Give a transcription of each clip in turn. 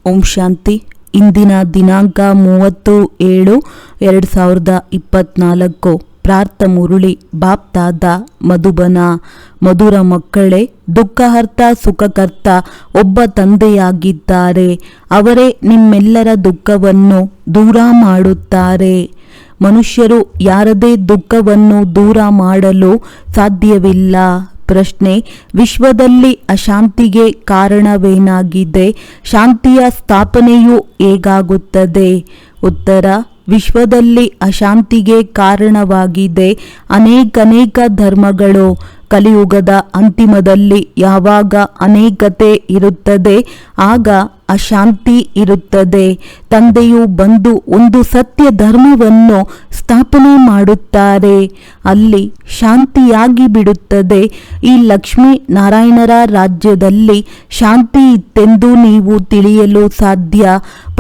ಓಂ ಶಾಂತಿ. ಇಂದಿನ ದಿನಾಂಕ 30/7/2024. ಪ್ರಾರ್ಥ ಮುರುಳಿ ಬಾಪ್ತಾದ ಮಧುಬನ. ಮಧುರ ಮಕ್ಕಳೇ, ದುಃಖಹರ್ತ ಸುಖಕರ್ತ ಒಬ್ಬ ತಂದೆಯಾಗಿದ್ದಾರೆ. ಅವರೇ ನಿಮ್ಮೆಲ್ಲರ ದುಃಖವನ್ನು ದೂರ ಮಾಡುತ್ತಾರೆ. ಮನುಷ್ಯರು ಯಾರದೇ ದುಃಖವನ್ನು ದೂರ ಮಾಡಲು ಸಾಧ್ಯವಿಲ್ಲ. ಪ್ರಶ್ನೆ: ವಿಶ್ವದಲ್ಲಿ ಅಶಾಂತಿಗೆ ಕಾರಣವೇನಾಗಿದೆ? ಶಾಂತಿಯ ಸ್ಥಾಪನೆಯು ಹೇಗಾಗುತ್ತದೆ? ಉತ್ತರ: ವಿಶ್ವದಲ್ಲಿ ಅಶಾಂತಿಗೆ ಕಾರಣವಾಗಿದೆ ಅನೇಕ ಧರ್ಮಗಳು. ಕಲಿಯುಗದ ಅಂತಿಮದಲ್ಲಿ ಯಾವಾಗ ಅನೇಕತೆ ಇರುತ್ತದೆ ಆಗ ಅಶಾಂತಿ ಇರುತ್ತದೆ. ತಂದೆಯು ಬಂದು ಒಂದು ಸತ್ಯ ಧರ್ಮವನ್ನು ಸ್ಥಾಪನೆ ಮಾಡುತ್ತಾರೆ, ಅಲ್ಲಿ ಶಾಂತಿಯಾಗಿ ಬಿಡುತ್ತದೆ. ಈ ಲಕ್ಷ್ಮೀ ನಾರಾಯಣರ ರಾಜ್ಯದಲ್ಲಿ ಶಾಂತಿ ಇತ್ತೆಂದು ನೀವು ತಿಳಿಯಲು ಸಾಧ್ಯ.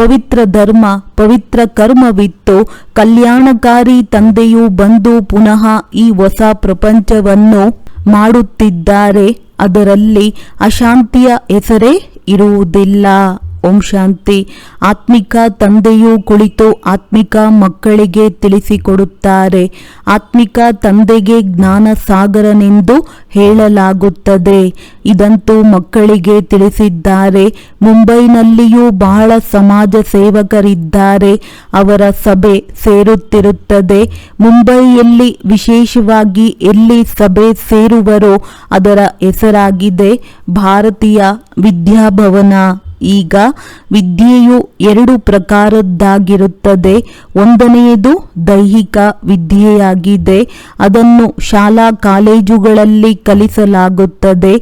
ಪವಿತ್ರ ಧರ್ಮ, ಪವಿತ್ರ ಕರ್ಮವಿತ್ತು. ಕಲ್ಯಾಣಕಾರಿ ತಂದೆಯು ಬಂದು ಪುನಃ ಈ ಹೊಸ ಪ್ರಪಂಚವನ್ನು ಮಾಡುತ್ತಿದ್ದಾರೆ. ಅದರಲ್ಲಿ ಅಶಾಂತಿಯ ಹೆಸರೇ ಇರುವುದಿಲ್ಲ. ಓಂ ಶಾಂತಿ. ಆತ್ಮಿಕ ತಂದೆಯು ಕುಳಿತು ಆತ್ಮಿಕ ಮಕ್ಕಳಿಗೆ ತಿಳಿಸಿಕೊಡುತ್ತಾರೆ. ಆತ್ಮಿಕ ತಂದೆಗೆ ಜ್ಞಾನ ಸಾಗರನೆಂದು ಹೇಳಲಾಗುತ್ತದೆ. ಇದಂತೂ ಮಕ್ಕಳಿಗೆ ತಿಳಿಸಿದ್ದಾರೆ. ಮುಂಬೈನಲ್ಲಿಯೂ ಬಹಳ ಸಮಾಜ ಸೇವಕರಿದ್ದಾರೆ. ಅವರ ಸಭೆ ಸೇರುತ್ತಿರುತ್ತದೆ. ಮುಂಬೈಯಲ್ಲಿ ವಿಶೇಷವಾಗಿ ಎಲ್ಲಿ ಸಭೆ ಸೇರುವರೋ ಅದರ ಹೆಸರಾಗಿದೆ ಭಾರತೀಯ ವಿದ್ಯಾಭವನ. ಈಗ ವಿದ್ಯೆಯು 2 ಪ್ರಕಾರದ್ದಾಗಿರುತ್ತದೆ. ಒಂದನೆಯದು ದೈಹಿಕ ವಿದ್ಯೆಯಾಗಿದೆ. ಅದನ್ನು ಶಾಲಾ ಕಾಲೇಜುಗಳಲ್ಲಿ ಕಲಿಸಲಾಗುತ್ತದೆ.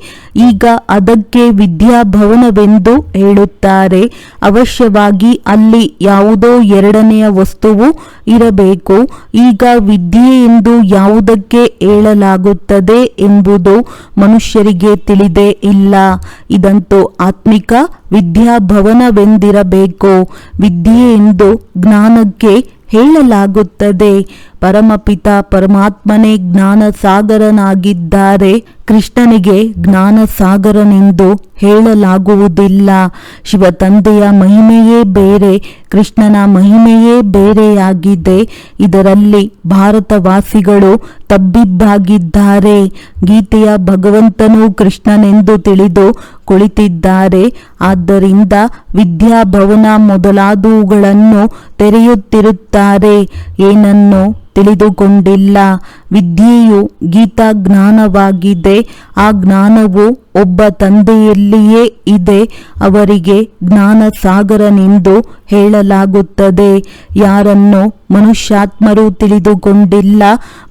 ಈಗ ಅದಕ್ಕೆ ವಿದ್ಯಾಭವನವೆಂದು ಹೇಳುತ್ತಾರೆ. ಅವಶ್ಯವಾಗಿ ಅಲ್ಲಿ ಯಾವುದೋ 2ನೆಯ ವಸ್ತುವು ಇರಬೇಕು. ಈಗ ವಿದ್ಯೆ ಎಂದು ಯಾವುದಕ್ಕೆ ಹೇಳಲಾಗುತ್ತದೆ ಎಂಬುದು ಮನುಷ್ಯರಿಗೆ ತಿಳಿದೇ ಇಲ್ಲ. ಇದಂತೂ ಆತ್ಮಿಕ ವಿದ್ಯಾಭವನವೆಂದಿರಬೇಕು. ವಿದ್ಯೆ ಎಂದು ಜ್ಞಾನಕ್ಕೆ ಹೇಳಲಾಗುತ್ತದೆ. ಪರಮಪಿತ ಪರಮಾತ್ಮನೇ ಜ್ಞಾನ ಸಾಗರನಾಗಿದ್ದಾರೆ. ಕೃಷ್ಣನಿಗೆ ಜ್ಞಾನ ಸಾಗರನೆಂದು ಹೇಳಲಾಗುವುದಿಲ್ಲ. ಶಿವ ತಂದೆಯ ಮಹಿಮೆಯೇ ಬೇರೆ, ಕೃಷ್ಣನ ಮಹಿಮೆಯೇ ಬೇರೆಯಾಗಿದೆ. ಇದರಲ್ಲಿ ಭಾರತವಾಸಿಗಳು ತಬ್ಬಿಬ್ಬಾಗಿದ್ದಾರೆ. ಗೀತೆಯ ಭಗವಂತನು ಕೃಷ್ಣನೆಂದು ತಿಳಿದು ಕುಳಿತಿದ್ದಾರೆ. ಆದ್ದರಿಂದ ವಿದ್ಯಾಭವನ ಮೊದಲಾದವುಗಳನ್ನು ತೆರೆಯುತ್ತಿರುತ್ತಾರೆ. ಏನನ್ನು ತಿಳಿದುಕೊಂಡಿಲ್ಲ. ವಿದ್ಯೆಯು ಗೀತಾ ಜ್ಞಾನವಾಗಿದೆ. ಆ ಜ್ಞಾನವು ಒಬ್ಬ ತಂದೆಯಲ್ಲಿಯೇ ಇದೆ. ಅವರಿಗೆ ಜ್ಞಾನ ಸಾಗರನೆಂದು ಹೇಳಲಾಗುತ್ತದೆ. ಯಾರನ್ನು ಮನುಷ್ಯಾತ್ಮರು ತಿಳಿದುಕೊಂಡಿಲ್ಲ.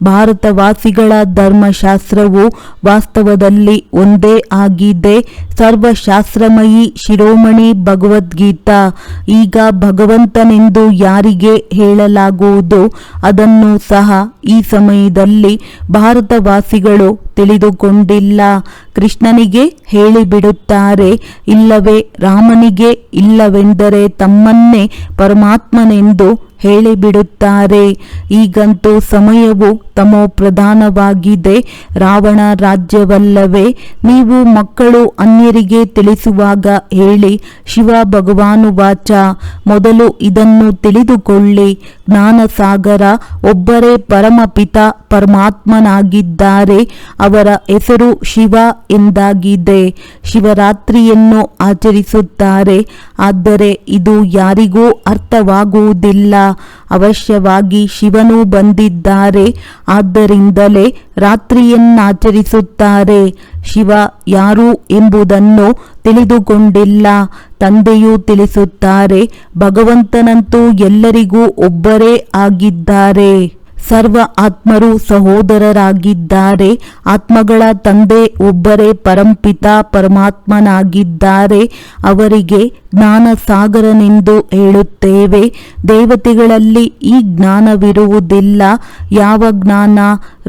ಭಾರತವಾಸಿಗಳ ಧರ್ಮಶಾಸ್ತ್ರವು ವಾಸ್ತವದಲ್ಲಿ ಒಂದೇ ಆಗಿದೆ. ಸರ್ವಶಾಸ್ತ್ರಮಯಿ ಶಿರೋಮಣಿ ಭಗವದ್ಗೀತಾ. ಈಗ ಭಗವಂತನೆಂದು ಯಾರಿಗೆ ಹೇಳಲಾಗುವುದು ಅದನ್ನು ಸಹ ಈ ಸಮಯದಲ್ಲಿ ಭಾರತವಾಸಿಗಳು ತಿಳಿದುಕೊಂಡಿಲ್ಲ. ಕೃಷ್ಣನಿಗೆ ಹೇಳಿಬಿಡುತ್ತಾರೆ, ಇಲ್ಲವೇ ರಾಮನಿಗೆ, ಇಲ್ಲವೆಂದರೆ ತಮ್ಮನ್ನೇ ಪರಮಾತ್ಮನೆಂದು ಹೇಳಿಬಿಡುತ್ತಾರೆ. ಈಗಂತೂ ಸಮಯವು ತಮೋ ಪ್ರಧಾನವಾಗಿದೆ. ರಾವಣ ರಾಜ್ಯವಲ್ಲವೇ? ನೀವು ಮಕ್ಕಳು ಅನ್ಯರಿಗೆ ತಿಳಿಸುವಾಗ ಹೇಳಿ, ಶಿವ ಭಗವಾನುವಾಚ, ಮೊದಲು ಇದನ್ನು ತಿಳಿದುಕೊಳ್ಳಿ. ಜ್ಞಾನಸಾಗರ ಒಬ್ಬರೇ ಪರಮಪಿತ ಪರಮಾತ್ಮನಾಗಿದ್ದಾರೆ. ಅವರ ಹೆಸರು ಶಿವ ಎಂದಾಗಿದೆ. ಶಿವರಾತ್ರಿಯನ್ನು ಆಚರಿಸುತ್ತಾರೆ. ಆದರೆ ಇದು ಯಾರಿಗೂ ಅರ್ಥವಾಗುವುದಿಲ್ಲ. ಅವಶ್ಯವಾಗಿ ಶಿವನು ಬಂದಿದ್ದಾರೆ. ಆದ್ದರಿಂದಲೇ ರಾತ್ರಿಯನ್ನಾಚರಿಸುತ್ತಾರೆ. ಶಿವ ಯಾರು ಎಂಬುದನ್ನು ತಿಳಿದುಕೊಂಡಿಲ್ಲ. ತಂದೆಯು ತಿಳಿಸುತ್ತಾರೆ, ಭಗವಂತನಂತೂ ಎಲ್ಲರಿಗೂ ಒಬ್ಬರೇ ಆಗಿದ್ದಾರೆ. ಸರ್ವ ಆತ್ಮರು ಸಹೋದರರಾಗಿದ್ದಾರೆ. ಆತ್ಮಗಳ ತಂದೆ ಒಬ್ಬರೇ ಪರಂಪಿತ ಪರಮಾತ್ಮನಾಗಿದ್ದಾರೆ. ಅವರಿಗೆ ಜ್ಞಾನ ಸಾಗರನೆಂದು ಹೇಳುತ್ತೇವೆ. ದೇವತೆಗಳಲ್ಲಿ ಈ ಜ್ಞಾನವಿರುವುದಿಲ್ಲ. ಯಾವ ಜ್ಞಾನ?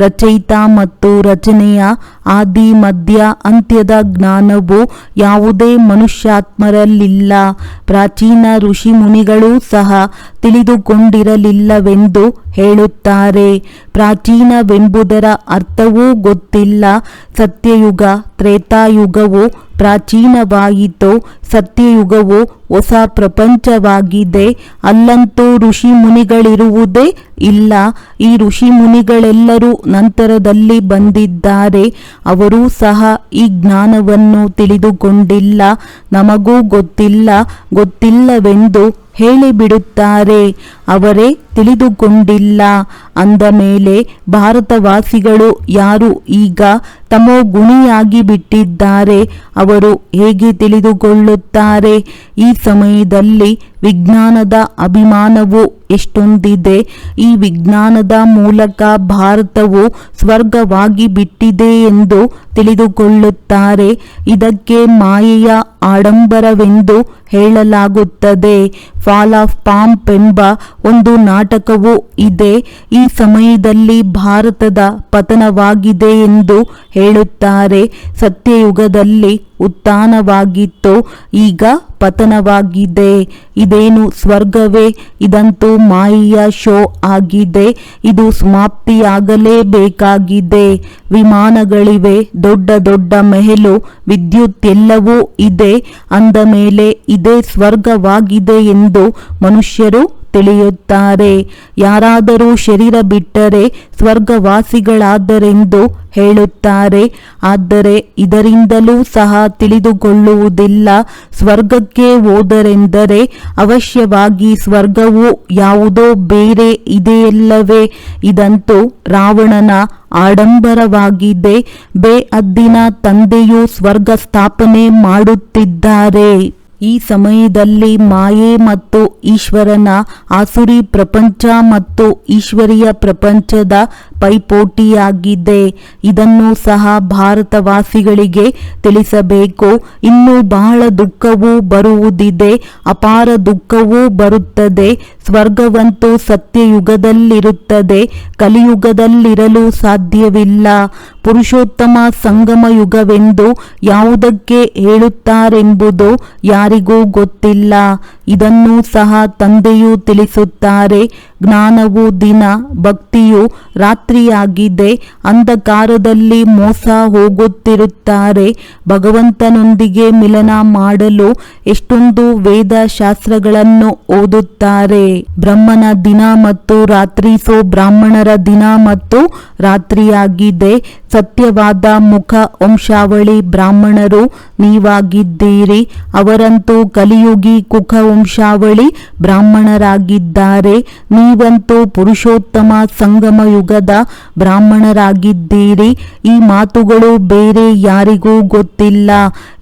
ರಚಯಿತ ಮತ್ತು ರಚನೆಯ ಆದಿ ಮಧ್ಯ ಅಂತ್ಯದ ಜ್ಞಾನವು ಯಾವುದೇ ಮನುಷ್ಯಾತ್ಮರಲ್ಲಿಲ್ಲ. ಪ್ರಾಚೀನ ಋಷಿ ಮುನಿಗಳೂ ಸಹ ತಿಳಿದುಕೊಂಡಿರಲಿಲ್ಲವೆಂದು ಹೇಳುತ್ತಾರೆ. ಪ್ರಾಚೀನವೆಂಬುದರ ಅರ್ಥವೂ ಗೊತ್ತಿಲ್ಲ. ಸತ್ಯಯುಗ, ತ್ರೇತಾಯುಗವು ಪ್ರಾಚೀನವಾಯಿತೋ ಸತ್ಯಯುಗವು ಹೊಸ ಪ್ರಪಂಚವಾಗಿದೆ. ಅಲ್ಲಂತೂ ಋಷಿ ಮುನಿಗಳಿರುವುದೇ ಇಲ್ಲ. ಈ ಋಷಿ ಮುನಿಗಳೆಲ್ಲರೂ ನಂತರದಲ್ಲಿ ಬಂದಿದ್ದಾರೆ. ಅವರೂ ಸಹ ಈ ಜ್ಞಾನವನ್ನು ತಿಳಿದುಕೊಂಡಿಲ್ಲ. ನಮಗೂ ಗೊತ್ತಿಲ್ಲವೆಂದು ಹೇಳಿಬಿಡುತ್ತಾರೆ. ಅವರೇ ತಿಳಿದುಕೊಂಡಿಲ್ಲ. ಅಂದ ಮೇಲೆ ಭಾರತವಾಸಿಗಳು ಯಾರು ಈಗ ತಮೋಗುಣಿಯಾಗಿ ಬಿಟ್ಟಿದ್ದಾರೆ, ಅವರು ಹೇಗೆ ತಿಳಿದುಕೊಳ್ಳುತ್ತಾರೆ? ಈ ಸಮಯದಲ್ಲಿ ವಿಜ್ಞಾನದ ಅಭಿಮಾನವು ಎಷ್ಟೊಂದಿದೆ. ಈ ವಿಜ್ಞಾನದ ಮೂಲಕ ಭಾರತವು ಸ್ವರ್ಗವಾಗಿ ಬಿಟ್ಟಿದೆ ಎಂದು ತಿಳಿದುಕೊಳ್ಳುತ್ತಾರೆ. ಇದಕ್ಕೆ ಮಾಯೆಯ ಆಡಂಬರವೆಂದು ಹೇಳಲಾಗುತ್ತದೆ. ಫಾಲ್ ಆಫ್ ಪಾಂಪ್ ಎಂಬ ಒಂದು ನಾಟಕವೂ ಇದೆ. ಈ ಸಮಯದಲ್ಲಿ ಭಾರತದ ಪತನವಾಗಿದೆ ಎಂದು ಹೇಳುತ್ತಾರೆ. ಸತ್ಯಯುಗದಲ್ಲಿ ಉತ್ಥಾನವಾಗಿತ್ತು, ಈಗ ಪತನವಾಗಿದೆ. ಇದೇನು ಸ್ವರ್ಗವೇ? ಇದಂತೂ ಮಾಯೆಯ ಶೋ ಆಗಿದೆ. ಇದು ಸಮಾಪ್ತಿಯಾಗಲೇಬೇಕಾಗಿದೆ. ವಿಮಾನಗಳಿವೆ, ದೊಡ್ಡ ದೊಡ್ಡ ಮೆಹಲು, ವಿದ್ಯುತ್ ಎಲ್ಲವೂ ಇದೆ. ಅಂದ ಮೇಲೆ ಇದೇ ಸ್ವರ್ಗವಾಗಿದೆ ಎಂದು ಮನುಷ್ಯರು ತಿಳಿಯುತ್ತಾರೆ. ಯಾರಾದರೂ ಶರೀರ ಬಿಟ್ಟರೆ ಸ್ವರ್ಗವಾಸಿಗಳಾದರೆಂದು ಹೇಳುತ್ತಾರೆ. ಆದರೆ ಇದರಿಂದಲೂ ಸಹ ತಿಳಿದುಕೊಳ್ಳುವುದಿಲ್ಲ. ಸ್ವರ್ಗಕ್ಕೆ ಹೋದರೆಂದರೆ ಅವಶ್ಯವಾಗಿ ಸ್ವರ್ಗವು ಯಾವುದೋ ಬೇರೆ ಇದೆಯಲ್ಲವೇ? ಇದಂತೂ ರಾವಣನ ಆಡಂಬರವಾಗಿದೆ. ಬೇಅದ್ದಿನ ತಂದೆಯು ಸ್ವರ್ಗ ಸ್ಥಾಪನೆ ಮಾಡುತ್ತಿದ್ದಾರೆ. ಈ ಸಮಯದಲ್ಲಿ ಮಾಯೆ ಮತ್ತು ಈಶ್ವರನ ಆಸುರಿ ಪ್ರಪಂಚ ಮತ್ತು ಈಶ್ವರೀಯ ಪ್ರಪಂಚದ ಪೈಪೋಟಿಯಾಗಿದೆ. ಇದನ್ನು ಸಹ ಭಾರತವಾಸಿಗಳಿಗೆ ತಿಳಿಸಬೇಕು. ಇನ್ನು ಬಹಳ ದುಃಖವೂ ಬರುವುದಿದೆ, ಅಪಾರ ದುಃಖವೂ ಬರುತ್ತದೆ. ಸ್ವರ್ಗವಂತೂ ಸತ್ಯಯುಗದಲ್ಲಿರುತ್ತದೆ, ಕಲಿಯುಗದಲ್ಲಿರಲು ಸಾಧ್ಯವಿಲ್ಲ. ಪುರುಷೋತ್ತಮ ಸಂಗಮ ಯುಗವೆಂದು ಯಾವುದಕ್ಕೆ ಹೇಳುತ್ತಾರೆಂಬುದು ಯಾರಿಗೂ ಗೊತ್ತಿಲ್ಲ. ಇದನ್ನು ಸಹ ತಂದೆಯು ತಿಳಿಸುತ್ತಾರೆ. ಜ್ಞಾನವು ದಿನ, ಭಕ್ತಿಯು ರಾತ್ರಿಯಾಗಿದೆ. ಅಂಧಕಾರದಲ್ಲಿ ಮೋಸ ಹೋಗುತ್ತಿರುತ್ತಾರೆ. ಭಗವಂತನೊಂದಿಗೆ ಮಿಲನ ಮಾಡಲು ಎಷ್ಟೊಂದು ವೇದ ಶಾಸ್ತ್ರಗಳನ್ನು ಓದುತ್ತಾರೆ. ಬ್ರಹ್ಮನ ದಿನ ಮತ್ತು ರಾತ್ರಿ, ಬ್ರಾಹ್ಮಣರ ದಿನ ಮತ್ತು ರಾತ್ರಿಯಾಗಿದೆ. ಸತ್ಯವಾದ ಮುಖ ವಂಶಾವಳಿ ಬ್ರಾಹ್ಮಣರು ನೀವಾಗಿದ್ದೀರಿ. ಅವರಂತೂ ಕಲಿಯುಗಿ ಕುಖ ವಂಶಾವಳಿ ಬ್ರಾಹ್ಮಣರಾಗಿದ್ದಾರೆ. ನೀವಂತೂ ಪುರುಷೋತ್ತಮ ಸಂಗಮ ಯುಗದ ಬ್ರಾಹ್ಮಣರಾಗಿದ್ದೀರಿ. ಈ ಮಾತುಗಳು ಬೇರೆ ಯಾರಿಗೂ ಗೊತ್ತಿಲ್ಲ.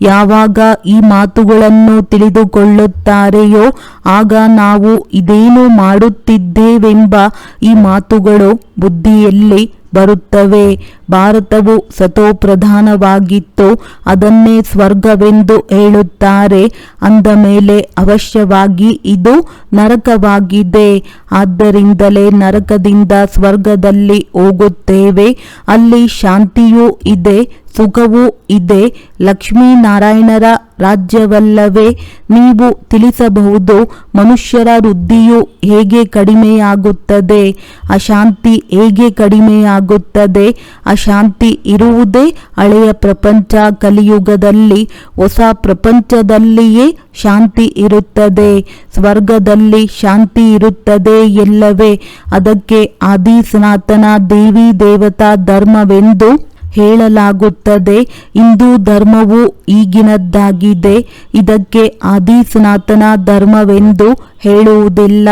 ಯಾವಾಗ ಈ ಮಾತುಗಳನ್ನು ತಿಳಿದುಕೊಳ್ಳುತ್ತಾರೆಯೋ ಆಗ ನಾವು ಇದೇನು ಮಾಡುತ್ತಿದ್ದೇವೆಂಬ ಈ ಮಾತುಗಳು ಬುದ್ಧಿಯಲ್ಲಿ ಬರುತ್ತವೆ. ಭಾರತವು ಸತೋಪ್ರಧಾನವಾಗಿತ್ತು, ಅದನ್ನೇ ಸ್ವರ್ಗವೆಂದು ಹೇಳುತ್ತಾರೆ. ಅಂದ ಮೇಲೆ ಅವಶ್ಯವಾಗಿ ಇದು ನರಕವಾಗಿದೆ. ಆದ್ದರಿಂದಲೇ ನರಕದಿಂದ ಸ್ವರ್ಗದಲ್ಲಿ ಹೋಗುತ್ತೇವೆ. ಅಲ್ಲಿ ಶಾಂತಿಯೂ ಇದೆ, ಸುಖವೂ ಇದೆ. ಲಕ್ಷ್ಮೀನಾರಾಯಣರ ರಾಜ್ಯವಲ್ಲವೇ? ನೀವು ತಿಳಿಸಬಹುದು, ಮನುಷ್ಯರ ವೃದ್ಧಿಯು ಹೇಗೆ ಕಡಿಮೆಯಾಗುತ್ತದೆ, ಅಶಾಂತಿ ಹೇಗೆ ಕಡಿಮೆಯಾಗುತ್ತದೆ? ಅಶಾಂತಿ ಇರುವುದೇ ಹಳೆಯ ಪ್ರಪಂಚ. ಕಲಿಯುಗದಲ್ಲಿ ಹೊಸ ಪ್ರಪಂಚದಲ್ಲಿಯೇ ಶಾಂತಿ ಇರುತ್ತದೆ. ಸ್ವರ್ಗದಲ್ಲಿ ಶಾಂತಿ ಇರುತ್ತದೆ ಎಲ್ಲವೇ? ಅದಕ್ಕೆ ಆದಿ ಸನಾತನ ದೇವಿ ದೇವತಾ ಧರ್ಮವೆಂದು ಹೇಳಲಾಗುತ್ತದೆ. ಹಿಂದೂ ಧರ್ಮವು ಈಗಿನದ್ದಾಗಿದೆ. ಇದಕ್ಕೆ ಆದಿ ಸನಾತನ ಧರ್ಮವೆಂದು ಹೇಳುವುದಿಲ್ಲ.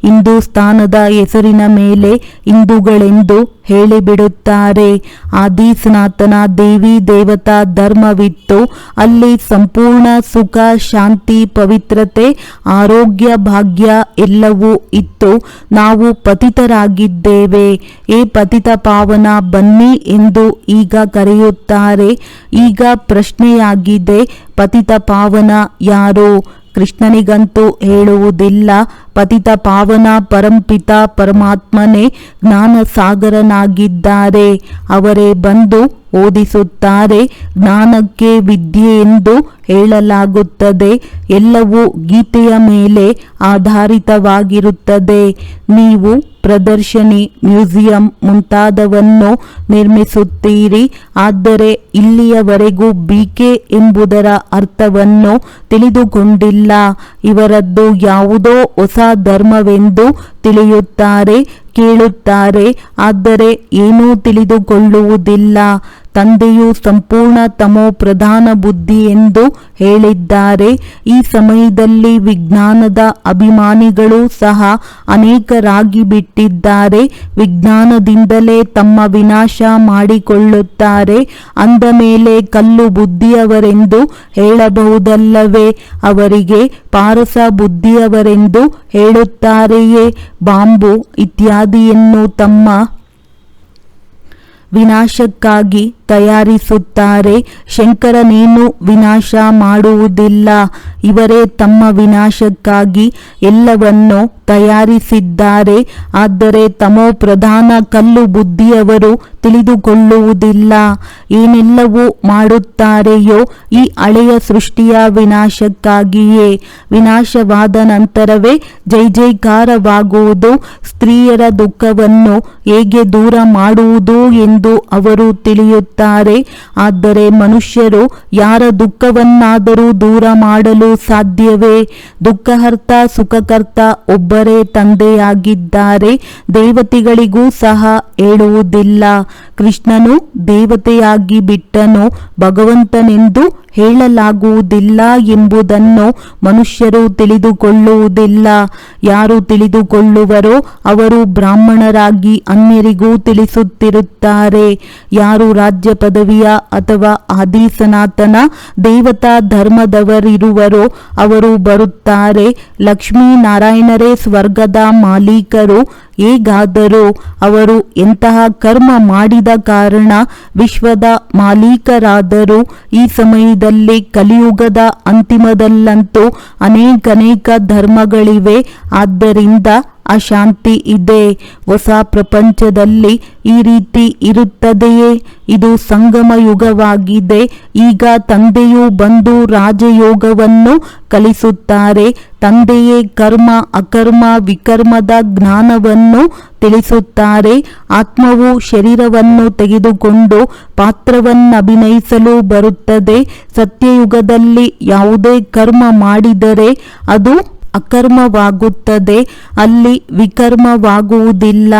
ಹಿಂದೂಸ್ತಾನದ ಹೆಸರಿನ ಮೇಲೆ ಹಿಂದೂಗಳೆಂದು ಹೇಳಿಬಿಡುತ್ತಾರೆ. ಆದಿ ಸನಾತನ ದೇವಿ ದೇವತಾ ಧರ್ಮವಿತ್ತು. ಅಲ್ಲಿ ಸಂಪೂರ್ಣ ಸುಖ, ಶಾಂತಿ, ಪವಿತ್ರತೆ, ಆರೋಗ್ಯ, ಭಾಗ್ಯ ಎಲ್ಲವೂ ಇತ್ತು. ನಾವು ಪತಿತರಾಗಿದ್ದೇವೆ. ಏ ಪತಿತ ಪಾವನ ಬನ್ನಿ ಎಂದು ಈಗ ಕರೆಯುತ್ತಾರೆ. ಈಗ ಪ್ರಶ್ನೆಯಾಗಿದೆ, ಪತಿತ ಪಾವನ ಯಾರು? ಕೃಷ್ಣನಿಗಂತೂ ಹೇಳುವುದಿಲ್ಲ. ಪತಿತ ಪಾವನ ಪರಂಪಿತ ಪರಮಾತ್ಮನೇ ಜ್ಞಾನ ಸಾಗರನಾಗಿದ್ದಾರೆ. ಅವರೇ ಬಂದು ಓದಿಸುತ್ತಾರೆ. ಜ್ಞಾನಕ್ಕೆ ವಿದ್ಯೆ ಎಂದು ಹೇಳಲಾಗುತ್ತದೆ. ಎಲ್ಲವೂ ಗೀತೆಯ ಮೇಲೆ ಆಧಾರಿತವಾಗಿರುತ್ತದೆ. ನೀವು ಪ್ರದರ್ಶನಿ, ಮ್ಯೂಸಿಯಂ ಮುಂತಾದವನ್ನು ನಿರ್ಮಿಸುತ್ತೀರಿ. ಆದರೆ ಇಲ್ಲಿಯವರೆಗೂ ಬಿಕೆ ಎಂಬುದರ ಅರ್ಥವನ್ನು ತಿಳಿದುಕೊಂಡಿಲ್ಲ. ಇವರದ್ದು ಯಾವುದೋ ಹೊಸ ಧರ್ಮವೆಂದು ತಿಳಿಯುತ್ತಾರೆ, ಕೇಳುತ್ತಾರೆ, ಆದರೆ ಏನೂ ತಿಳಿದುಕೊಳ್ಳುವುದಿಲ್ಲ. ತಂದೆಯು ಸಂಪೂರ್ಣ ತಮೋ ಪ್ರಧಾನ ಬುದ್ಧಿ ಎಂದು ಹೇಳಿದ್ದಾರೆ. ಈ ಸಮಯದಲ್ಲಿ ವಿಜ್ಞಾನದ ಅಭಿಮಾನಿಗಳು ಸಹ ಅನೇಕರಾಗಿ ಬಿಟ್ಟಿದ್ದಾರೆ. ವಿಜ್ಞಾನದಿಂದಲೇ ತಮ್ಮ ವಿನಾಶ ಮಾಡಿಕೊಳ್ಳುತ್ತಾರೆ. ಅಂದ ಮೇಲೆ ಕಲ್ಲು ಬುದ್ಧಿಯವರೆಂದು ಹೇಳಬಹುದಲ್ಲವೇ? ಅವರಿಗೆ ಪಾರಸ ಬುದ್ಧಿಯವರೆಂದು ಹೇಳುತ್ತಾರೆಯೇ? ಬಾಂಬು ಇತ್ಯಾದಿಯನ್ನು ತಮ್ಮ ವಿನಾಶಕ್ಕಾಗಿ ತಯಾರಿಸುತ್ತಾರೆ. ಶಂಕರನೇನು ವಿನಾಶ ಮಾಡುವುದಿಲ್ಲ. ಇವರೇ ತಮ್ಮ ವಿನಾಶಕ್ಕಾಗಿ ಎಲ್ಲವನ್ನು ತಯಾರಿಸಿದ್ದಾರೆ. ಆದರೆ ತಮೋ ಪ್ರಧಾನ ಕಲ್ಲು ಬುದ್ಧಿಯವರು ತಿಳಿದುಕೊಳ್ಳುವುದಿಲ್ಲ. ಏನೆಲ್ಲವೂ ಮಾಡುತ್ತಾರೆಯೋ ಈ ಹಳೆಯ ಸೃಷ್ಟಿಯ ವಿನಾಶಕ್ಕಾಗಿಯೇ. ವಿನಾಶವಾದ ನಂತರವೇ ಜೈ ಜೈಕಾರವಾಗುವುದು. ಸ್ತ್ರೀಯರ ದುಃಖವನ್ನು ಹೇಗೆ ದೂರ ಮಾಡುವುದು ಎಂದು ಅವರು ತಿಳಿಯುತ್ತಾರೆ. ಆದರೆ ಮನುಷ್ಯರು ಯಾರ ದುಃಖವನ್ನಾದರೂ ದೂರ ಮಾಡಲು ಸಾಧ್ಯವೇ? ದುಃಖಹರ್ತ ಸುಖಕರ್ತ ಒಬ್ಬರೇ ತಂದೆಯಾಗಿದ್ದಾರೆ. ದೇವತೆಗಳಿಗೂ ಸಹ ಹೇಳುವುದಿಲ್ಲ. ಕೃಷ್ಣನು ದೇವತೆಯಾಗಿ ಬಿಟ್ಟನು, ಭಗವಂತನೆಂದು ಹೇಳಲಾಗುವುದಿಲ್ಲ ಎಂಬುದನ್ನು ಮನುಷ್ಯರು ತಿಳಿದುಕೊಳ್ಳುವುದಿಲ್ಲ. ಯಾರು ತಿಳಿದುಕೊಳ್ಳುವರೋ ಅವರು ಬ್ರಾಹ್ಮಣರಾಗಿ ಅನ್ಯರಿಗೂ ತಿಳಿಸುತ್ತಿರುತ್ತಾರೆ. ಯಾರು ರಾಜ್ಯ ಪದವಿಯ ಅಥವಾ ಆದಿ ಸನಾತನ ದೇವತಾ ಧರ್ಮದವರಿರುವರೋ ಅವರು ಬರುತ್ತಾರೆ. ಲಕ್ಷ್ಮೀನಾರಾಯಣರೇ ಸ್ವರ್ಗದ ಮಾಲೀಕರು. ಹೇಗಾದರೂ ಅವರು ಎಂತಹ ಕರ್ಮ ಮಾಡಿದ ಕಾರಣ ವಿಶ್ವದ ಮಾಲೀಕರಾದರು. ಈ ಸಮಯದಲ್ಲಿ ಕಲಿಯುಗದ ಅಂತಿಮದಲ್ಲಂತೂ ಅನೇಕ ಧರ್ಮಗಳಿವೆ. ಆದ್ದರಿಂದ ಅಶಾಂತಿ ಇದೆ. ಹೊಸ ಪ್ರಪಂಚದಲ್ಲಿ ಈ ರೀತಿ ಇರುತ್ತದೆಯೇ? ಇದು ಸಂಗಮ ಯುಗವಾಗಿದೆ. ಈಗ ತಂದೆಯು ಬಂದು ರಾಜಯೋಗವನ್ನು ಕಲಿಸುತ್ತಾರೆ. ತಂದೆಯೇ ಕರ್ಮ ಅಕರ್ಮ ವಿಕರ್ಮದ ಜ್ಞಾನವನ್ನು ತಿಳಿಸುತ್ತಾರೆ. ಆತ್ಮವು ಶರೀರವನ್ನು ತೆಗೆದುಕೊಂಡು ಪಾತ್ರವನ್ನಭಿನಯಿಸಲು ಬರುತ್ತದೆ. ಸತ್ಯಯುಗದಲ್ಲಿ ಯಾವುದೇ ಕರ್ಮ ಮಾಡಿದರೆ ಅದು ಅಕರ್ಮವಾಗುತ್ತದೆ. ಅಲ್ಲಿ ವಿಕರ್ಮವಾಗುವುದಿಲ್ಲ,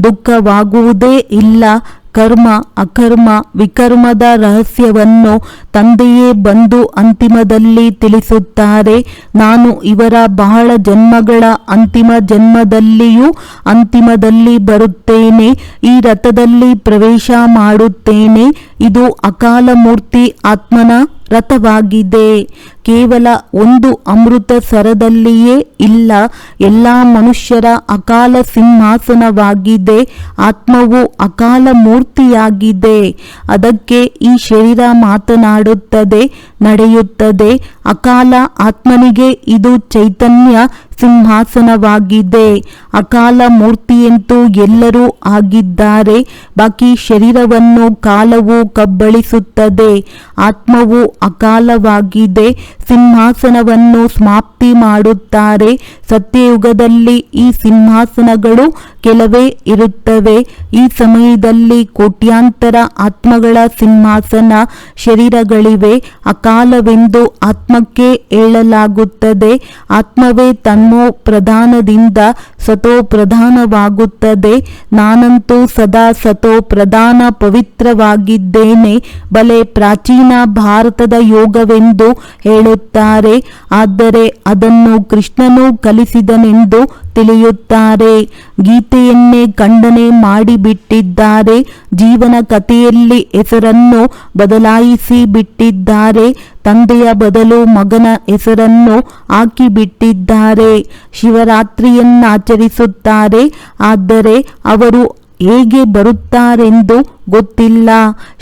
ದುಃಖವಾಗುವುದೇ ಇಲ್ಲ. ಕರ್ಮ ಅಕರ್ಮ ವಿಕರ್ಮದ ರಹಸ್ಯವನ್ನು ತಂದೆಯೇ ಬಂದು ಅಂತಿಮದಲ್ಲಿ ತಿಳಿಸುತ್ತಾರೆ. ನಾನು ಇವರ ಬಹಳ ಜನ್ಮಗಳ ಅಂತಿಮ ಜನ್ಮದಲ್ಲಿಯೂ ಅಂತಿಮದಲ್ಲಿ ಬರುತ್ತೇನೆ. ಈ ರಥದಲ್ಲಿ ಪ್ರವೇಶ ಮಾಡುತ್ತೇನೆ. ಇದು ಅಕಾಲ ಮೂರ್ತಿ ಆತ್ಮನ ರಥವಾಗಿದೆ. ಕೇವಲ ಒಂದು ಅಮೃತ ಸರದಲ್ಲಿಯೇ ಇಲ್ಲ, ಎಲ್ಲ ಮನುಷ್ಯರ ಅಕಾಲ ಸಿಂಹಾಸನವಾಗಿದೆ. ಆತ್ಮವು ಅಕಾಲ ಮೂರ್ತಿಯಾಗಿದೆ. ಅದಕ್ಕೆ ಈ ಶರೀರ ಮಾತನಾಡುತ್ತದೆ, ನಡೆಯುತ್ತದೆ. ಅಕಾಲ ಆತ್ಮನಿಗೆ ಇದು ಚೈತನ್ಯ ಸಿಂಹಾಸನವಾಗಿದೆ. ಅಕಾಲ ಮೂರ್ತಿಯಂತೂ ಎಲ್ಲರೂ ಆಗಿದ್ದಾರೆ. ಬಾಕಿ ಶರೀರವನ್ನು ಕಾಲವು ಕಬ್ಬಳಿಸುತ್ತದೆ. ಆತ್ಮವು ಅಕಾಲವಾಗಿದೆ. ಸಿಂಹಾಸನವನ್ನು ಸಮಾಪ್ತಿ ಮಾಡುತ್ತಾರೆ. ಸತ್ಯಯುಗದಲ್ಲಿ ಈ ಸಿಂಹಾಸನಗಳು ಕೆಲವೇ ಇರುತ್ತವೆ. ಈ ಸಮಯದಲ್ಲಿ ಕೋಟ್ಯಾಂತರ ಆತ್ಮಗಳ ಸಿಂಹಾಸನ ಶರೀರಗಳಿವೆ. ಅಕಾಲವೆಂದು ಆತ್ಮಕ್ಕೆ ಹೇಳಲಾಗುತ್ತದೆ. ಆತ್ಮವೇ ತನ್ನೋ ಪ್ರಧಾನದಿಂದ ಸತೋ ಪ್ರಧಾನವಾಗುತ್ತದೆ. ನಾನಂತೂ ಸದಾ ಸತೋ ಪ್ರಧಾನ ಪವಿತ್ರವಾಗಿದ್ದೇನೆ. ಬಲೆ ಪ್ರಾಚೀನ ಭಾರತದ ಯೋಗವೆಂದು ಹೇಳುತ್ತಾರೆ. ಆದರೆ ಅದನ್ನು ಕೃಷ್ಣನು ಕಲಿಸಿದನೆಂದು ತಿಳಿಯುತ್ತಾರೆ. ಗೀತೆಯನ್ನೇ ಖಂಡನೆ ಮಾಡಿಬಿಟ್ಟಿದ್ದಾರೆ. ಜೀವನ ಕಥೆಯಲ್ಲಿ ಹೆಸರನ್ನು ಬದಲಾಯಿಸಿ ಬಿಟ್ಟಿದ್ದಾರೆ. ತಂದೆಯ ಬದಲು ಮಗನ ಹೆಸರನ್ನು ಹಾಕಿಬಿಟ್ಟಿದ್ದಾರೆ. ಶಿವರಾತ್ರಿಯನ್ನಾಚರಿಸುತ್ತಾರೆ. ಆದರೆ ಅವರು ಹೇಗೆ ಬರುತ್ತಾರೆಂದು ಗೊತ್ತಿಲ್ಲ.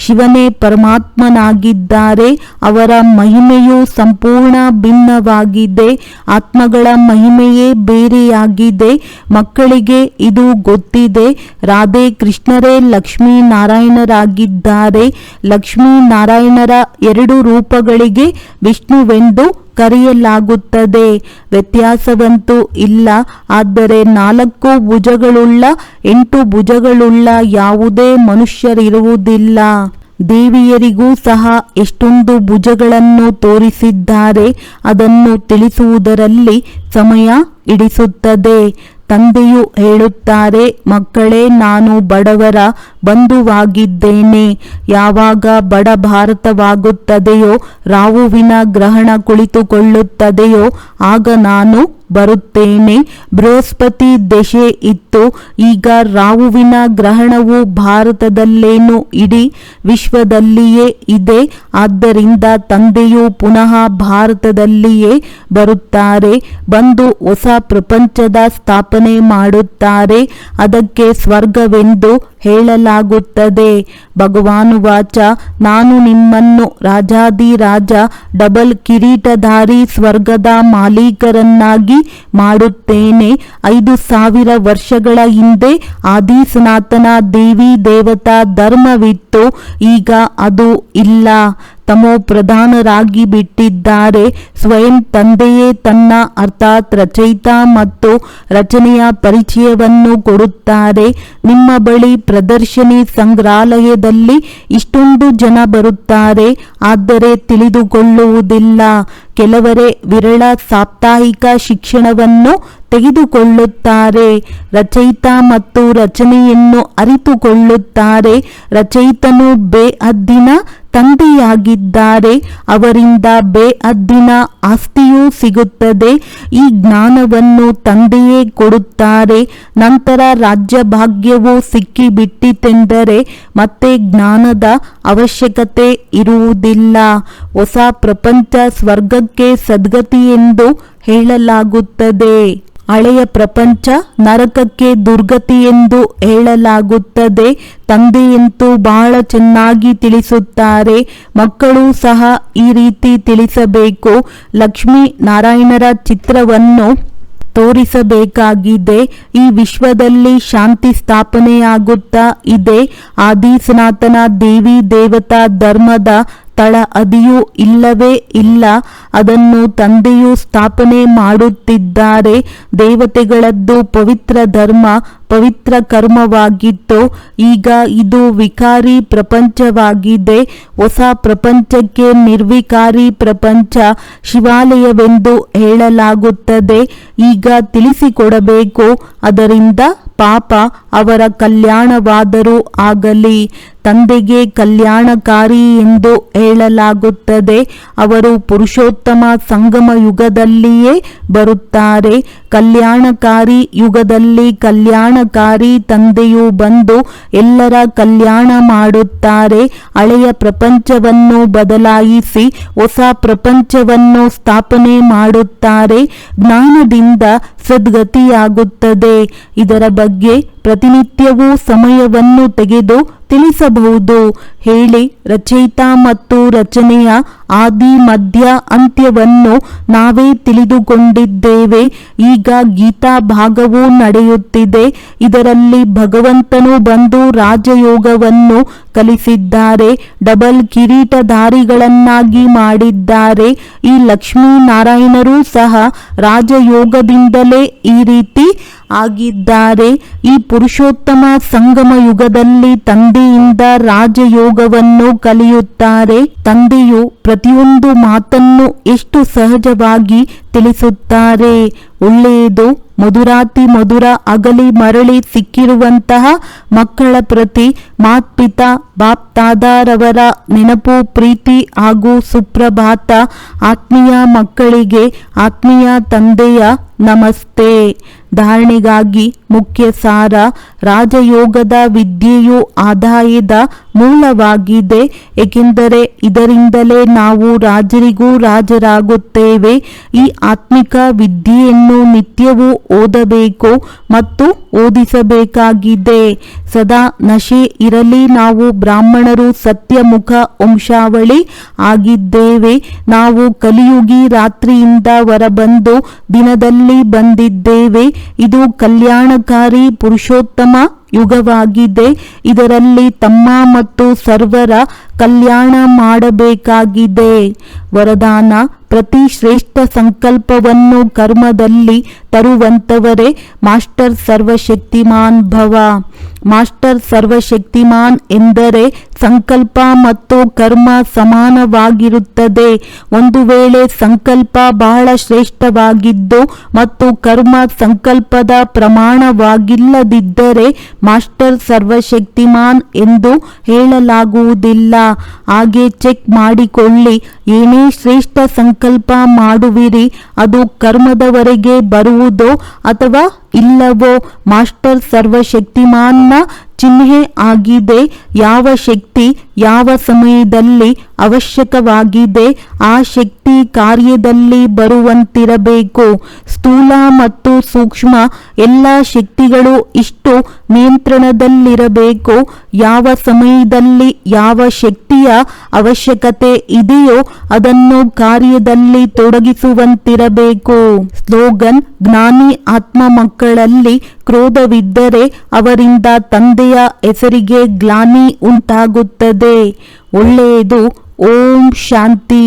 ಶಿವನೇ ಪರಮಾತ್ಮನಾಗಿದ್ದಾರೆ. ಅವರ ಮಹಿಮೆಯು ಸಂಪೂರ್ಣ ಭಿನ್ನವಾಗಿದೆ. ಆತ್ಮಗಳ ಮಹಿಮೆಯೇ ಬೇರೆಯಾಗಿದೆ. ಮಕ್ಕಳಿಗೆ ಇದು ಗೊತ್ತಿದೆ. ರಾಧೆ ಕೃಷ್ಣರೇ ಲಕ್ಷ್ಮೀನಾರಾಯಣರಾಗಿದ್ದಾರೆ. ಲಕ್ಷ್ಮೀನಾರಾಯಣರ 2 ರೂಪಗಳಿಗೆ ವಿಷ್ಣುವೆಂದು ಕರೆಯಲಾಗುತ್ತದೆ. ವ್ಯತ್ಯಾಸವಂತೂ ಇಲ್ಲ. ಆದರೆ 4 ಭುಜಗಳುಳ್ಳ 8 ಭುಜಗಳುಳ್ಳ ಯಾವುದೇ ಮನುಷ್ಯರಿರುವುದಿಲ್ಲ. ದೇವಿಯರಿಗೂ ಸಹ ಎಷ್ಟೊಂದು ಭುಜಗಳನ್ನು ತೋರಿಸಿದ್ದಾರೆ. ಅದನ್ನು ತಿಳಿಸುವುದರಲ್ಲಿ ಸಮಯ ಹಿಡಿಸುತ್ತದೆ. ತಂದೆಯು ಹೇಳುತ್ತಾರೆ, ಮಕ್ಕಳೇ, ನಾನು ಬಡವರ ಬಂಧುವಾಗಿದ್ದೇನೆ. ಯಾವಾಗ ಬಡ ಭಾರತವಾಗುತ್ತದೆಯೋ, ರಾಹುವಿನ ಗ್ರಹಣ ಕುಳಿತುಕೊಳ್ಳುತ್ತದೆಯೋ, ಆಗ ನಾನು ಬರುತ್ತೇನೆ. ಬೃಹಸ್ಪತಿ ದಶೆ ಇತ್ತು. ಈಗ ರಾಹುವಿನ ಗ್ರಹಣವು ಭಾರತದಲ್ಲೇನು ಇಡೀ ವಿಶ್ವದಲ್ಲಿಯೇ ಇದೆ. ಆದ್ದರಿಂದ ತಂದೆಯು ಪುನಃ ಭಾರತದಲ್ಲಿಯೇ ಬರುತ್ತಾರೆ. ಬಂದು ಹೊಸ ಪ್ರಪಂಚದ ಸ್ಥಾಪನೆ ಮಾಡುತ್ತಾರೆ. ಅದಕ್ಕೆ ಸ್ವರ್ಗವೆಂದು ಹೇಳಲಾಗುತ್ತದೆ. ಭಗವಾನುವಾಚ, ನಾನು ನಿಮ್ಮನ್ನು ರಾಜಾದಿರಾಜ ಡಬಲ್ ಕಿರೀಟಧಾರಿ ಸ್ವರ್ಗದ ಮಾಲೀಕರನ್ನಾಗಿ ಮಾಡುತ್ತೇನೆ. 5000 ವರ್ಷಗಳ ಹಿಂದೆ ಆದಿ ಸನಾತನ ದೇವಿ ದೇವತಾ ಧರ್ಮವಿತ್ತು. ಈಗ ಅದು ಇಲ್ಲ. ತಮೋ ಪ್ರಧಾನರಾಗಿ ಬಿಟ್ಟಿದ್ದಾರೆ. ಸ್ವಯಂ ತಂದೆಯೇ ತನ್ನ ಅರ್ಥಾತ್ ರಚಯಿತ ಮತ್ತು ರಚನೆಯ ಪರಿಚಯವನ್ನು ಕೊಡುತ್ತಾರೆ. ನಿಮ್ಮ ಬಳಿ ಪ್ರದರ್ಶನಿ ಸಂಗ್ರಹಾಲಯದಲ್ಲಿ ಇಷ್ಟೊಂದು ಜನ ಬರುತ್ತಾರೆ, ಆದರೆ ತಿಳಿದುಕೊಳ್ಳುವುದಿಲ್ಲ. ಕೆಲವರೇ ವಿರಳ ಸಾಪ್ತಾಹಿಕ ಶಿಕ್ಷಣವನ್ನು ತೆಗೆದುಕೊಳ್ಳುತ್ತಾರೆ. ರಚಯಿತ ಮತ್ತು ರಚನೆಯನ್ನು ಅರಿತುಕೊಳ್ಳುತ್ತಾರೆ. ರಚಯಿತನು ಬೇಹದ್ದಿನ ತಂದೆಯಾಗಿದ್ದಾರೆ. ಅವರಿಂದ ಬೇಹದ್ದಿನ ಆಸ್ತಿಯೂ ಸಿಗುತ್ತದೆ. ಈ ಜ್ಞಾನವನ್ನು ತಂದೆಯೇ ಕೊಡುತ್ತಾರೆ. ನಂತರ ರಾಜ್ಯ ಭಾಗ್ಯವು ಸಿಕ್ಕಿಬಿಟ್ಟಿತೆಂದರೆ ಮತ್ತೆ ಜ್ಞಾನದ ಅವಶ್ಯಕತೆ ಇರುವುದಿಲ್ಲ. ಹೊಸ ಪ್ರಪಂಚ ಸ್ವರ್ಗಕ್ಕೆ ಸದ್ಗತಿ ಎಂದು ಹೇಳಲಾಗುತ್ತದೆ. ಹಳೆಯ ಪ್ರಪಂಚ ನರಕಕ್ಕೆ ದುರ್ಗತಿ ಎಂದು ಹೇಳಲಾಗುತ್ತದೆ. ತಂದೆಯಂತೂ ಬಹಳ ಚೆನ್ನಾಗಿ ತಿಳಿಸುತ್ತಾರೆ. ಮಕ್ಕಳು ಸಹ ಈ ರೀತಿ ತಿಳಿಸಬೇಕು. ಲಕ್ಷ್ಮೀ ನಾರಾಯಣರ ಚಿತ್ರವನ್ನು ತೋರಿಸಬೇಕಾಗಿದೆ. ಈ ವಿಶ್ವದಲ್ಲಿ ಶಾಂತಿ ಸ್ಥಾಪನೆಯಾಗುತ್ತಾ ಇದೆ. ಆದಿ ಸನಾತನ ದೇವಿ ದೇವತಾ ಧರ್ಮದ ತಳ ಅದಿಯೂ ಇಲ್ಲವೇ ಇಲ್ಲ. ಅದನ್ನು ತಂದೆಯು ಸ್ಥಾಪನೆ ಮಾಡುತ್ತಿದ್ದಾರೆ. ದೇವತೆಗಳದ್ದು ಪವಿತ್ರ ಧರ್ಮ, ಪವಿತ್ರ ಕರ್ಮವಾಗಿತ್ತು. ಈಗ ಇದು ವಿಕಾರಿ ಪ್ರಪಂಚವಾಗಿದೆ. ಹೊಸ ಪ್ರಪಂಚಕ್ಕೆ ನಿರ್ವಿಕಾರಿ ಪ್ರಪಂಚ, ಶಿವಾಲಯವೆಂದು ಹೇಳಲಾಗುತ್ತದೆ. ಈಗ ತಿಳಿಸಿಕೊಡಬೇಕು. ಅದರಿಂದ ಪಾಪ ಅವರ ಕಲ್ಯಾಣವಾದರೂ ಆಗಲಿ. ತಂದೆಗೆ ಕಲ್ಯಾಣಕಾರಿ ಎಂದು ಹೇಳಲಾಗುತ್ತದೆ. ಅವರು ಪುರುಷೋತ್ತಮ ಸಂಗಮ ಯುಗದಲ್ಲಿಯೇ ಬರುತ್ತಾರೆ. ಕಲ್ಯಾಣಕಾರಿ ಯುಗದಲ್ಲಿ ಕಲ್ಯಾಣಕಾರಿ ತಂದೆಯು ಬಂದು ಎಲ್ಲರ ಕಲ್ಯಾಣ ಮಾಡುತ್ತಾರೆ. ಹಳೆಯ ಪ್ರಪಂಚವನ್ನು ಬದಲಾಯಿಸಿ ಹೊಸ ಪ್ರಪಂಚವನ್ನು ಸ್ಥಾಪನೆ ಮಾಡುತ್ತಾರೆ. ಜ್ಞಾನದಿಂದ ಸದ್ಗತಿಯಾಗುತ್ತದೆ. ಇದರ ಬಗ್ಗೆ ಪ್ರತಿನಿತ್ಯವೂ ಸಮಯವನ್ನು ತೆಗೆದು ತಿಳಿಸಬಹುದು. ಹೇಳಿ, ರಚಯಿತ ಮತ್ತು ರಚನೆಯ ಆದಿ ಮಧ್ಯ ಅಂತ್ಯವನ್ನು ನಾವೇ ತಿಳಿದುಕೊಂಡಿದ್ದೇವೆ. ಈಗ ಗೀತಾ ಭಾಗವೂ ನಡೆಯುತ್ತಿದೆ. ಇದರಲ್ಲಿ ಭಗವಂತನು ಬಂದು ರಾಜಯೋಗವನ್ನು ಕಲಿಸಿದ್ದಾರೆ. ಡಬಲ್ ಕಿರೀಟಧಾರಿಗಳನ್ನಾಗಿ ಮಾಡಿದ್ದಾರೆ. ಈ ಲಕ್ಷ್ಮೀನಾರಾಯಣರೂ ಸಹ ರಾಜಯೋಗದಿಂದಲೇ ಈ ರೀತಿ ಆಗಿದ್ದಾರೆ. ಈ ಪುರುಷೋತ್ತಮ ಸಂಗಮ ಯುಗದಲ್ಲಿ ತಂದೆಯಿಂದ ರಾಜಯೋಗವನ್ನು ಕಲಿಯುತ್ತಾರೆ. ತಂದೆಯು ಪ್ರತಿಯೊಂದು ಮಾತನ್ನು ಎಷ್ಟು ಸಹಜವಾಗಿ ತಿಳಿಸುತ್ತಾರೆ. ಒಳ್ಳೆಯದು, ಮಧುರಾತಿ ಮಧುರ ಅಗಲಿ ಮರಳಿ ಸಿಕ್ಕಿರುವಂತಹ ಮಕ್ಕಳ ಪ್ರತಿ ಮಾತ್ಪಿತಾ ಬಾಪ್ತಾದಾರವರ ನೆನಪು, ಪ್ರೀತಿ ಹಾಗೂ ಸುಪ್ರಭಾತ. ಆತ್ಮೀಯ ಮಕ್ಕಳಿಗೆ ಆತ್ಮೀಯ ತಂದೆಯ ನಮಸ್ತೆ. ಧಾರಣೆಗಾಗಿ ಮುಖ್ಯ ಸಾರ. ರಾಜಯೋಗದ ವಿದ್ಯೆಯು ಆದಾಯದ ಮೂಲವಾಗಿದೆ, ಏಕೆಂದರೆ ಇದರಿಂದಲೇ ನಾವು ರಾಜರಿಗೂ ರಾಜರಾಗುತ್ತೇವೆ. ಈ ಆತ್ಮಿಕ ವಿದ್ಯೆಯನ್ನು ನಿತ್ಯವೂ ಓದಬೇಕು ಮತ್ತು ಓದಿಸಬೇಕಾಗಿದೆ. ಸದಾ ನಶೆ ಇರಲಿ. ನಾವು ಬ್ರಾಹ್ಮಣರು ಸತ್ಯಮುಖ ವಂಶಾವಳಿ ಆಗಿದ್ದೇವೆ. ನಾವು ಕಲಿಯುಗಿ ರಾತ್ರಿಯಿಂದ ಹೊರಬಂದು ದಿನದಲ್ಲಿ ಬಂದಿದ್ದೇವೆ. ಇದು ಕಲ್ಯಾಣಕಾರಿ ಪುರುಷೋತ್ತಮ ಯುಗವಾಗಿದೆ. ಇದರಲ್ಲಿ ತಮ್ಮ ಮತ್ತು ಸರ್ವರ ಕಲ್ಯಾಣ ಮಾಡಬೇಕಾಗಿದೆ. ವರದಾನ: ಪ್ರತಿ ಶ್ರೇಷ್ಠ ಸಂಕಲ್ಪವನ್ನು ಕರ್ಮದಲ್ಲಿ ತರುವಂತವರೇ ಮಾಸ್ಟರ್ ಸರ್ವಶಕ್ತಿಮಾನ್ ಭವ. ಮಾಸ್ಟರ್ ಸರ್ವಶಕ್ತಿಮಾನ್ ಎಂದರೆ ಸಂಕಲ್ಪ ಮತ್ತು ಕರ್ಮ ಸಮಾನವಾಗಿರುತ್ತದೆ. ಒಂದು ವೇಳೆ ಸಂಕಲ್ಪ ಬಹಳ ಶ್ರೇಷ್ಠವಾಗಿದ್ದು ಮತ್ತು ಕರ್ಮ ಸಂಕಲ್ಪದ ಪ್ರಮಾಣವಾಗಿಲ್ಲದಿದ್ದರೆ ಮಾಸ್ಟರ್ ಸರ್ವಶಕ್ತಿಮಾನ್ ಎಂದು ಹೇಳಲಾಗುವುದಿಲ್ಲ. ಹಾಗೆ ಚೆಕ್ ಮಾಡಿಕೊಳ್ಳಿ. ಏನೇ ಶ್ರೇಷ್ಠ ಸಂಕಲ್ಪ ಮಾಡುವಿರಿ, ಅದು ಕರ್ಮದವರೆಗೆ ಬರುವುದೋ ಅಥವಾ ಇಲ್ಲವೋ ಮಾಸ್ಟರ್ ಸರ್ವಶಕ್ತಿಮಾನ್ನ ಚಿಹ್ನೆ ಆಗಿದೆ. ಯಾವ ಶಕ್ತಿ ಯಾವ ಸಮಯದಲ್ಲಿ ಅವಶ್ಯಕವಾಗಿದೆ ಆ ಶಕ್ತಿ ಕಾರ್ಯದಲ್ಲಿ ಬರುವಂತಿರಬೇಕು. ಸ್ಥೂಲ ಮತ್ತು ಸೂಕ್ಷ್ಮ ಎಲ್ಲ ಶಕ್ತಿಗಳು ಇಷ್ಟು ನಿಯಂತ್ರಣದಲ್ಲಿರಬೇಕು. ಯಾವ ಸಮಯದಲ್ಲಿ ಯಾವ ಶಕ್ತಿಯ ಅವಶ್ಯಕತೆ ಇದೆಯೋ ಅದನ್ನು ಕಾರ್ಯದಲ್ಲಿ ತೊಡಗಿಸುವಂತಿರಬೇಕು. ಸ್ಲೋಗನ್: ಜ್ಞಾನಿ ಆತ್ಮ ಮಕ್ಕಳಲ್ಲಿ ಕ್ರೋಧವಿದ್ದರೆ ಅವರಿಂದ ತಂದೆಯ ಹೆಸರಿಗೆ ಗ್ಲಾನಿ ಉಂಟಾಗುತ್ತದೆ. ಒಳ್ಳೆಯದು. ಓಂ ಶಾಂತಿ.